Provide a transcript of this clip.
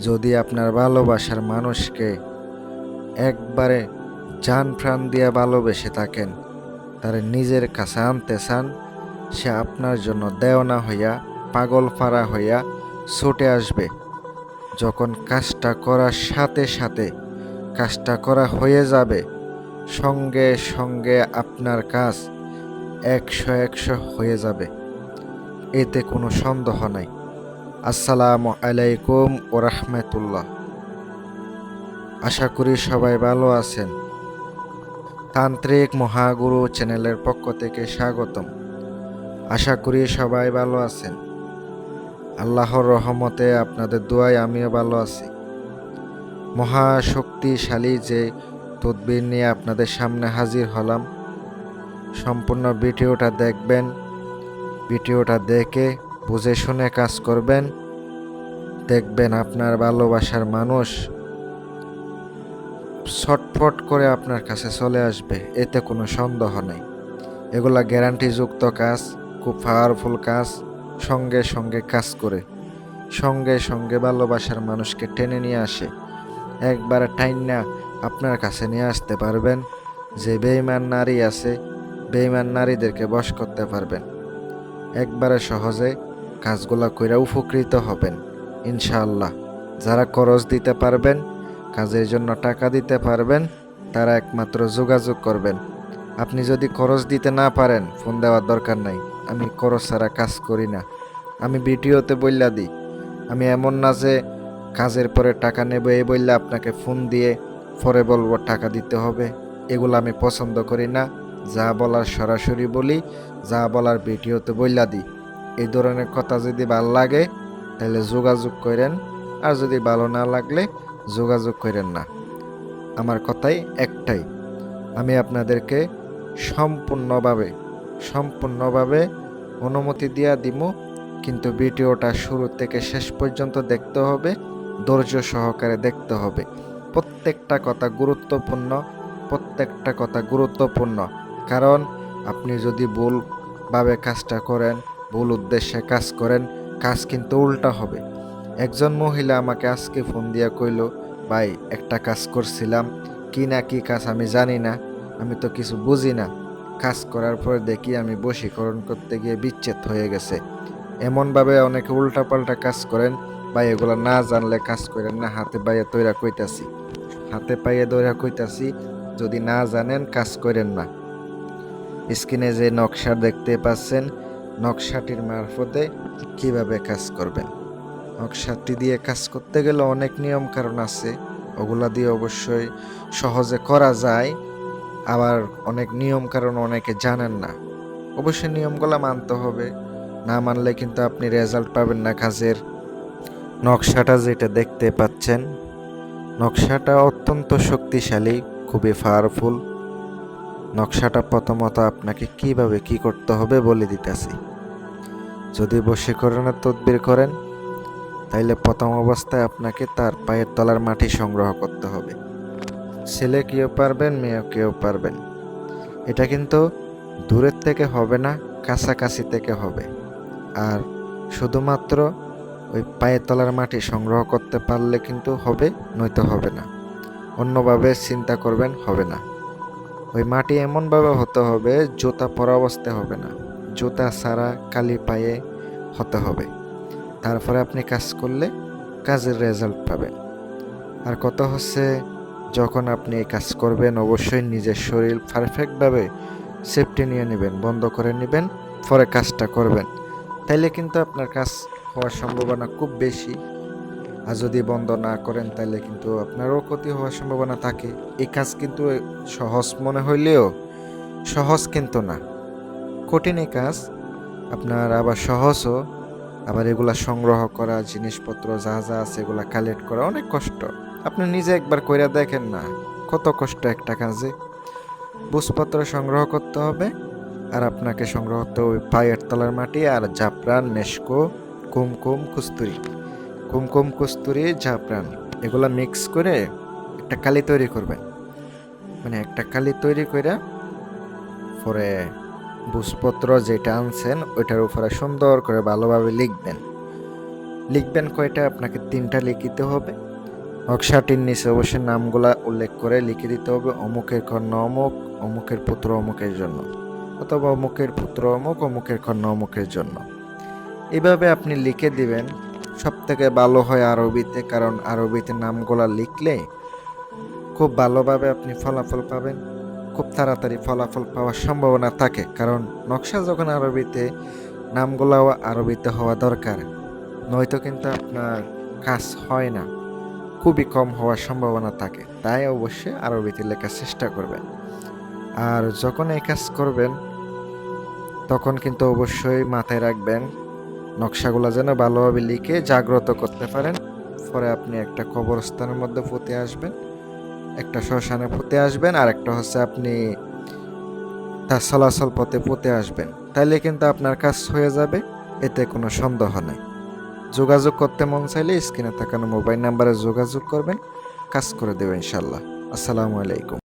যদি আপনার ভালোবাসার মানুষকে একবারে জান প্রাণ দিয়ে ভালোবেসে থাকেন, তার নিজের কাছে আনতে চান, সে আপনার জন্য দেওনা হইয়া পাগল পাড়া হইয়া ছুটে আসবে। যখন কাজটা করার সাথে সাথে কাজটা করা হয়ে যাবে, সঙ্গে সঙ্গে আপনার কাজ 100 হয়ে যাবে, এতে কোনো সন্দেহ নাই। আসসালামু আলাইকুম ও রাহমাতুল্লাহ। আশা করি সবাই ভালো আছেন। তান্ত্রিক মহাগুরু চ্যানেলের পক্ষ থেকে স্বাগতম। আশা করি সবাই ভালো আছেন। আল্লাহর রহমতে আপনাদের দোয়ায় আমিও ভালো আছি। মহাশক্তিশালী যে তদবির নিয়ে আপনাদের সামনে হাজির হলাম, সম্পূর্ণ ভিডিওটা দেখবেন। ভিডিওটা দেখে বুঝে শুনে কাজ করবেন। দেখবেন আপনার ভালোবাসার মানুষ ছটফট করে আপনার কাছে চলে আসবে, এতে কোনো সন্দেহ নেই। এগুলা গ্যারান্টিযুক্ত কাজ, খুব পাওয়ারফুল কাজ। সঙ্গে সঙ্গে কাজ করে সঙ্গে সঙ্গে ভালোবাসার মানুষকে টেনে নিয়ে আসে, একবারে টাইনা আপনার কাছে নিয়ে আসতে পারবেন। যে বেঈমান নারী আছে, বেঈমান নারীদেরকে বশ করতে পারবেন। একবারে সহজে কাজগুলা কইরা উপকৃত হবেন ইনশাআল্লাহ। যারা খরচ দিতে পারবেন, কাজের জন্য টাকা দিতে পারবেন, তারা একমাত্র যোগাযোগ করবেন। আপনি যদি খরচ দিতে না পারেন, ফোন দেওয়ার দরকার নাই। আমি খরচ ছাড়া কাজ করি না। আমি ভিডিওতে বইলা দিই। আমি এমন না যে কাজের পরে টাকা নেব এই বললে আপনাকে ফোন দিয়ে পরে বলবো টাকা দিতে হবে। এগুলো আমি পছন্দ করি না। যা বলার সরাসরি বলি, যা বলার ভিডিওতে বইলা দিই। এই ধরনের কথা যদি ভালো লাগে তাহলে যোগাযোগ করেন, আর যদি ভালো না লাগলে যোগাযোগ করেন না। আমার কথাই একটাই, আমি আপনাদেরকে সম্পূর্ণভাবে অনুমতি দিয়া দিব, কিন্তু ভিডিওটা শুরু থেকে শেষ পর্যন্ত দেখতে হবে, ধৈর্য সহকারে দেখতে হবে। প্রত্যেকটা কথা গুরুত্বপূর্ণ। কারণ আপনি যদি ভুলভাবে কাজটা করেন, ভুল উদ্দেশ্যে কাজ করেন, কাজ কিন্তু উল্টা হবে। একজন মহিলা আমাকে আজকে ফোন দিয়া কইল, ভাই একটা কাজ করছিলাম, কি না কি কাজ আমি জানি না, আমি তো কিছু বুঝি না। কাজ করার পর দেখি আমি বশীকরণ করতে গিয়ে বিচ্ছেদ হয়ে গেছে। এমনভাবে অনেকে উল্টাপাল্টা কাজ করেন। ভাই এগুলা না জানলে কাজ করেন না। হাতে পায়ে দইরা কইতাছি, যদি না জানেন কাজ করেন না। স্ক্রিনে যে নকশা দেখতে পাচ্ছেন, নকশাটির মারফতে কিভাবে কাজ করবেন। নকশাটি দিয়ে কাজ করতে গেলে অনেক নিয়ম কারণ আছে, ওগুলা দিয়ে অবশ্যই সহজে করা যায়। আবার অনেক নিয়ম কারণ অনেকে জানেন না, অবশ্যই নিয়মগুলো মানতে হবে। না মানলে কিন্তু আপনি রেজাল্ট পাবেন না কাজের। নকশাটা যেটা দেখতে পাচ্ছেন, নকশাটা অত্যন্ত শক্তিশালী, খুবই পাওয়ারফুল। নকশাটা প্রথমত আপনাকে কিভাবে কি করতে হবে বলে দিতেছি। যদি বশীকরণের তদবির করেন, তাইলে প্রথম অবস্থায় আপনাকে তার পায়ের তলার মাটি সংগ্রহ করতে হবে। ছেলে কেউ পারবেন, মেয়ে কেউ পারবেন। এটা কিন্তু দূরের থেকে হবে না, কাছাকাছি থেকে হবে। আর শুধুমাত্র ওই পায়ের তলার মাটি সংগ্রহ করতে পারলে কিন্তু হবে, নয়তো হবে না। অন্যভাবে চিন্তা করবেন, হবে না। ওই মাটি এমনভাবে হতে হবে, জুতা পরা অবস্থায় হবে না, জুতা ছাড়া খালি পায়ে হতে হবে। তারপরে আপনি কাজ করলে কাজের রেজাল্ট পাবেন। আর কথা হচ্ছে, যখন আপনি এই কাজ করবেন অবশ্যই নিজের শরীর পারফেক্টভাবে সেফটি নিয়ে নেবেন, বন্ধ করে নেবেন, পরে কাজটা করবেন। তাইলে কিন্তু আপনার কাজ হওয়ার সম্ভাবনা খুব বেশি। আর যদি বন্ধ না করেন তাহলে কিন্তু আপনারও ক্ষতি হওয়ার সম্ভাবনা থাকে। এই কাজ কিন্তু সহজ মনে হইলেও সহজ কিন্তু না, কঠিন এই কাজ। আপনার আবার সহজও, আবার এগুলা সংগ্রহ করা, জিনিসপত্র যা যা আছে এগুলা কালেক্ট করা অনেক কষ্ট। আপনি নিজে একবার কইরা দেখেন না কত কষ্ট একটা কাজে। বুঝপত্র সংগ্রহ করতে হবে, আর আপনাকে সংগ্রহ করতে হবে পায়ের তলার মাটি আর জাফরান, মেশকো, কুমকুম কস্তুরি, জাফরান, এগুলা মিক্স করে একটা কালি তৈরি করবেন। মানে একটা কালি তৈরি করে পরে বুঝপত্র যেটা আনছেন ওইটার উপরে সুন্দর করে ভালোভাবে লিখবেন। লিখবেন কয়টা? আপনাকে 3টা লিখিতে হবে। নকশাটির নিচে অবশ্যই নামগুলা উল্লেখ করে লিখে দিতে হবে, অমুকের কন্যা অমুক, অমুকের পুত্র অমুকের জন্য, অথবা অমুকের পুত্র অমুক, অমুকের কন্যা অমুকের জন্য। এভাবে আপনি লিখে দিবেন। সবথেকে ভালো হয় আরবিতে, কারণ আরবিতে নামগুলা লিখলে খুব ভালোভাবে আপনি ফলাফল পাবেন। খুব তাড়াতাড়ি ফলাফল পাওয়ার সম্ভাবনা থাকে, কারণ নকশা যখন আরবিতে, নামগুলাও আরবিতে হওয়া দরকার, নয়তো কিন্তু আপনার কাজ হয় না, খুবই কম হওয়ার সম্ভাবনা থাকে। তাই অবশ্যই আরবিতে লেখার চেষ্টা করবেন। আর যখন এই কাজ করবেন তখন কিন্তু অবশ্যই মাথায় রাখবেন নকশাগুলো যেন ভালোভাবে লিখে জাগ্রত করতে পারেন। পরে আপনি একটা কবরস্থানের মধ্যে পুঁতে আসবেন, একটা শ্মশানে পুঁতে আসবেন, আর একটা হচ্ছে আপনি তার চলাচল পথে পুঁতে আসবেন। তাইলে কিন্তু আপনার কাজ হয়ে যাবে, এতে কোনো সন্দেহ নেই। যোগাযোগ করতে মন চাইলে স্ক্রিনে থাকানো মোবাইল নাম্বারে যোগাযোগ করবেন, কাজ করে দেবেন ইনশাল্লাহ। আসসালামু আলাইকুম।